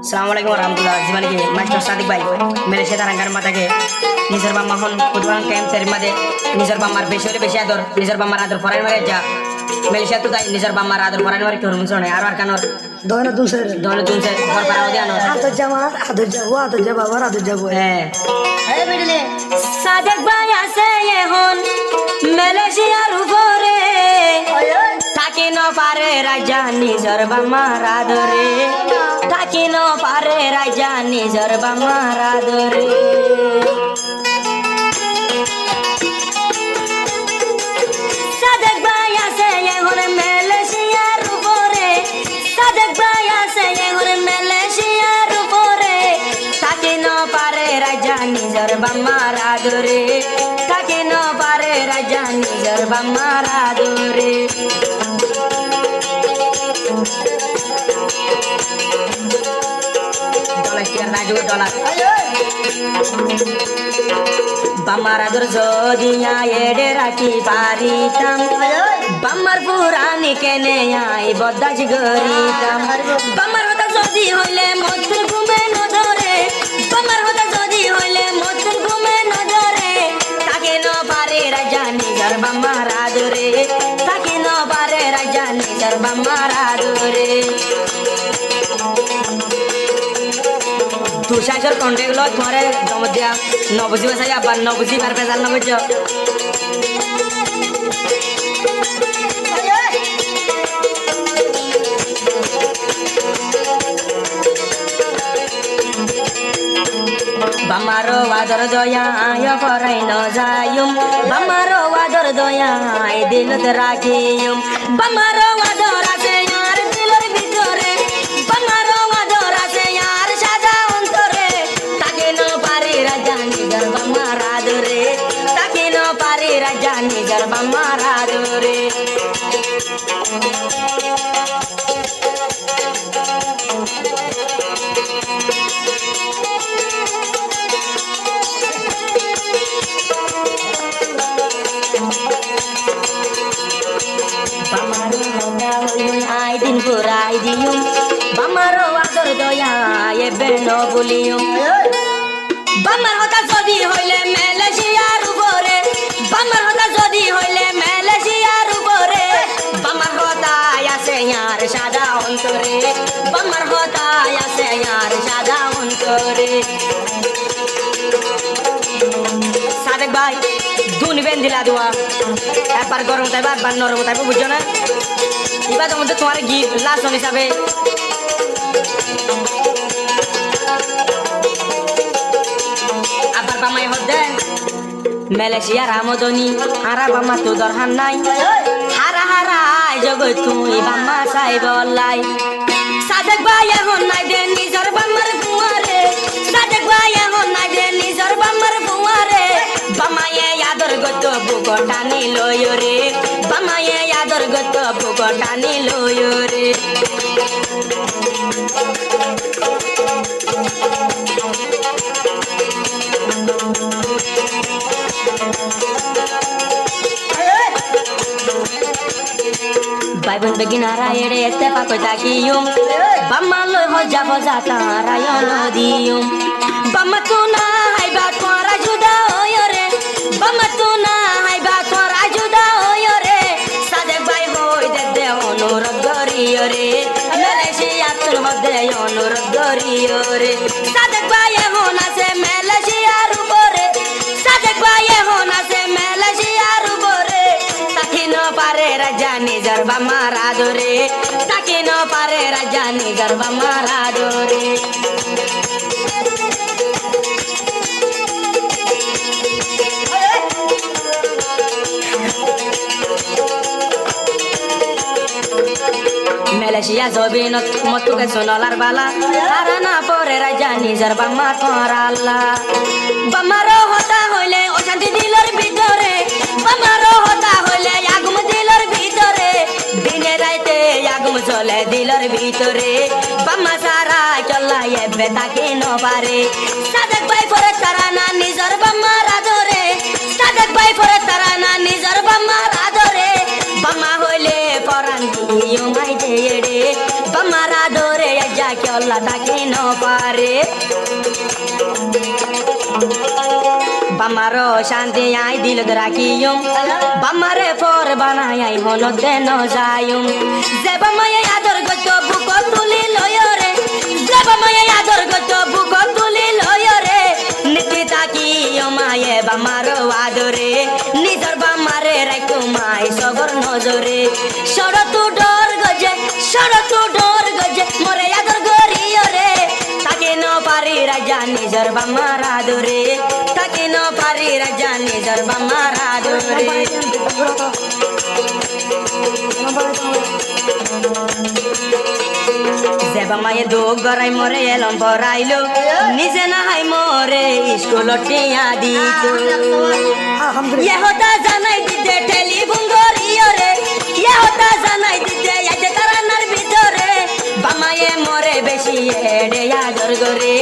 Assalamualaikum warahmatullahi wabarakatuh. Master Sadik Bhai, Malaysia Tarangkan Matake, Nizar Bamahon, Putwang Kem Terimade, Nizar Bamar Beshore Beshador, Nizar Bamar Ador Foreign Mareja, Malaysia Tutai, Nizar Bamar Ador Foreign Mareja, Arwar Kanor, Dona Dunser, for Parodiano, Ata Jama, Ata Jawa, Ata Jabawar, Ata Jabu. Sadik Bhai Asay Hon, Malaysia Rufore, Takino Pare Raja, Nizar Bamar Adore. Takino pare raja nizar bamara dore Sadak baya se ye hore Malaysia rupore Sadak baya se ye hore Malaysia rupore Takino pare raja nizar bamara dore Takino pare raja nizar bamara dore Bamaradur jodiya ede raki paritam Bamar purani kene ai bodaj goritam Bamar hota jodi hoile motul gume nodore Bamar hota jodi hoile motul gume nodore Take no pare rajani jar bamaradure Take no pare rajani jar bamaradure Tushashar kontek lo तुम्हारे जमदिया नवजी बसाया बन नवजी बार पे साल Navaj Bamaro wador doya ayo korai no zayum Bamaro wador doya ay dil terakiyum Bamaro wador ase yar dilor bitore Bamaro wador ase yar shada ontore Takino pari rajani jar bamaradore Takino pari rajani jar bamaradore Ai din purai dium Bamaro ador doya ye beno bulium Bamar hota jodi hoile Malaysia rubore Bamar hota jodi hoile Malaysia rubore Bamar hota ya senyar sada ontore Bamar hota ya senyar sada ontore Sadik Bhai Duni ben dila dua Epar gorong taibar ban norong taibar bujo na Iba तो मुझे तुम्हारे गीत last होने सबे Abar pamai hodde Malaysia ramodoni Hara bama tu dorhan nai Hara hara jogo tu ibama sai bolai Sadak baya hon nai de nizar bamar puare Sadak baya hon nai de nizar bamar puare Bama ye yador goto bukotani loyore Bama ye yador goto bukotani loyore Baibun beginara ere ete pakotakiyum Bama loy hoja hoja tara yolodiyum Bama tuna haiba twara juda oyore Bama tuna haiba twara juda oyore Sadak Bhai hoy de onur goriyore Malaysia tur hodde onur goriyore Sadak Bhai hona se Malaysia rubore Sadak Bhai hona se Malaysia rubore Takino pare rajani jar bamaradore Takino pare rajani jar bamaradore Malaysia zobinot motu ke sonolar bala Karana pore rajani jar bamakorala Bamaro hota hoile oshanti dilor bitore Bamaro hota hoile yagum dilor bitore Dine raite yagum chole dilor bitore Bama sara cholla yebbe takino pare Sadak Bhai pore tarana nizar bamaradore Sadak Bhai pore tarana nizar bamaradore Bama hoile poran diyo mai de bamara dore ya Allah তাকে ন পারে বামারো শান্তি I দিল রাখিয়ুম বামারে for বানাই I হনতে ন যায়ুম যে বামায়ে আদর গত বুক তুলি লয়রে যে বামায়ে আদর গত বুক তুলি লয়রে নীতি তাকি মায়ে বামারো আদরে নিজর বামারে রাখো মাই সগর নজরে সরতু ডর গজে মোরে আদর গরিয়রে তাকে ন পারি রাজা নিজর বামার আদরে তাকে ন পারি রাজা নিজর বামার আদরে যেবা মায়ে দুঃখ গড়াই মরে এলম পড়াইলো নিজে না হাই মরে স্কুল টিয়া দিত ইয়ে হতা জানাই দিতে টেলিফোন গড়িয়রে ইয়ে হতা জানাই দিতে এতে কারানার ভিতরে বামায়ে মরে বেশি এড়ে আদর গরে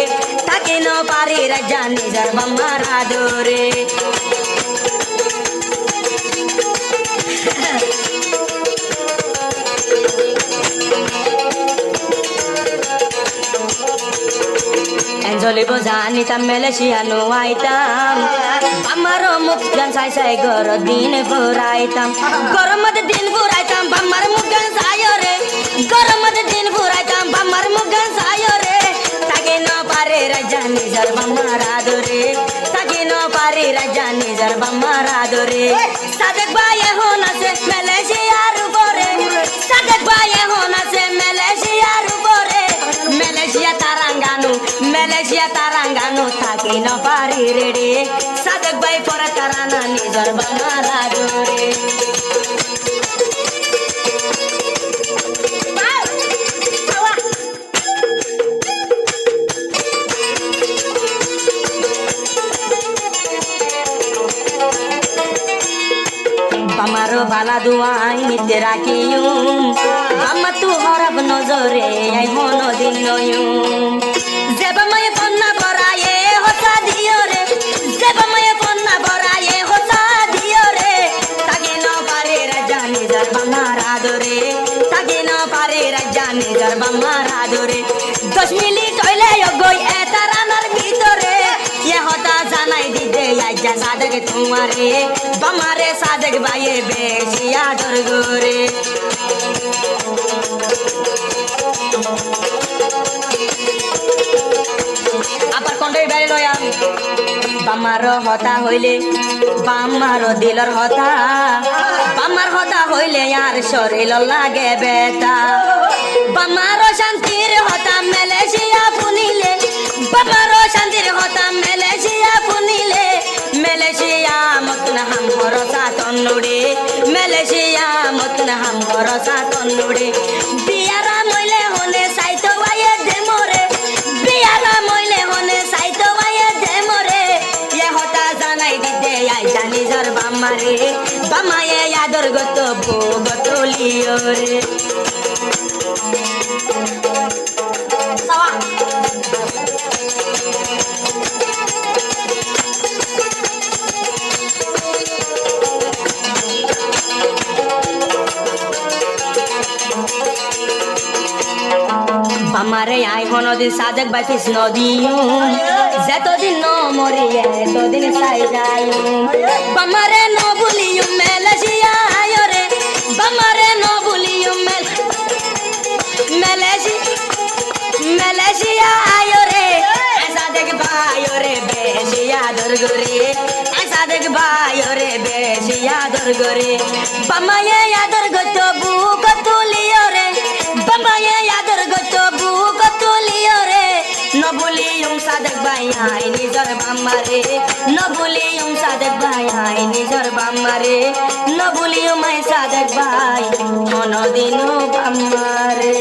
তাকে ন পারি রাজা নিজর বামার আদরে জ্বলিব জানিতাম মেলেশিয়ানো আইতাম আমারও মুখ গান চাই চাই গর দিন ফুরাইতাম গরমতে দিন ফুরাইতাম বাম্মার মুখ গান চাই রে গরমতে দিন ফুরাইতাম বাম্মার মুখ গান চাই রে তাকে ন পারে রাজা নিজর বাম্মার আদরে তাকে ন পারে রাজা নিজর বাম্মার আদরে সাদেক ভাই এখন আছে মেলেশিয়ার উপরে সাদেক ভাই এখন আছে মেলেশিয়ার উপরে মালয়েশিয়া তারাঙ্গানো থাকে ন পারি রেডে সাদেক ভাই পরে তারানা নিজর বামার আদরে বামারো বালা দুয়াই নিতে রাখিয়ুম বাম্মা তু হরব নজরে আই হন দিন নয়ুম যেবা মায়ে পন্না বরায়ে হতা দিও রে যেবা মায়ে পন্না বরায়ে হতা দিও রে তাকে ন পারে রাজা নিজর বামার আদরে তাকে ন পারে রাজা নিজর বামার আদরে 10 মিনিট হইলে গই এ তারানার ভিতরে ইয়ে হতা জানাই দিতে আইজা সাদেক তোমারে বামারে সাদেক ভাইয়ে বেশি আদর গরে আবার কোনটাই বাইরে লয়া বামার হতা হইলে বামার দিলর হতা বামার হতা হইলে আর শরীর লাগে বেতা বামার শান্তির হতা মেলেশিয়া ফুনিলে বামার শান্তির হতা মেলেশিয়া ফুনিলে মেলেশিয়া মতন হাম ভরসা তন্নুড়ে মেলেশিয়া মতন হাম ভরসা তন্নুড়ে বিয়ারা মইলে হনে সাইতো আয়ে দে মোরে বিয়ারা মইলে হনে সাইতো আয়ে দে মোরে ইয়ে হতা জানাই দিতে আই জানি জর বামারে বামায়ে আদর গত ভোগত লিওরে বামারে আই হনদিন সাদেক ভাই ফিস নদিয়ুম যতদিন ন মরি এতদিন সাই যাইয়ুম বামারে ন ভুলিয়ুম মেলেশিয়া আয়রে বামারে ন ভুলিয়ুম মেলেশিয়া আয়রে সাদেক ভাই রে বেশি আদর গরে সাদেক ভাই রে বেশি আদর গরে বামায়ে আদর গত বুক তুলিও রে বামায়ে আদর গত বুক তুলিও রে ন ভুলিয়ুম সাদেক ভাই আই নিজর বামারে ন ভুলিয়ুম সাদেক ভাই আই নিজর বামারে ন ভুলিয়ুম আই সাদেক ভাই কোনদিনও বামারে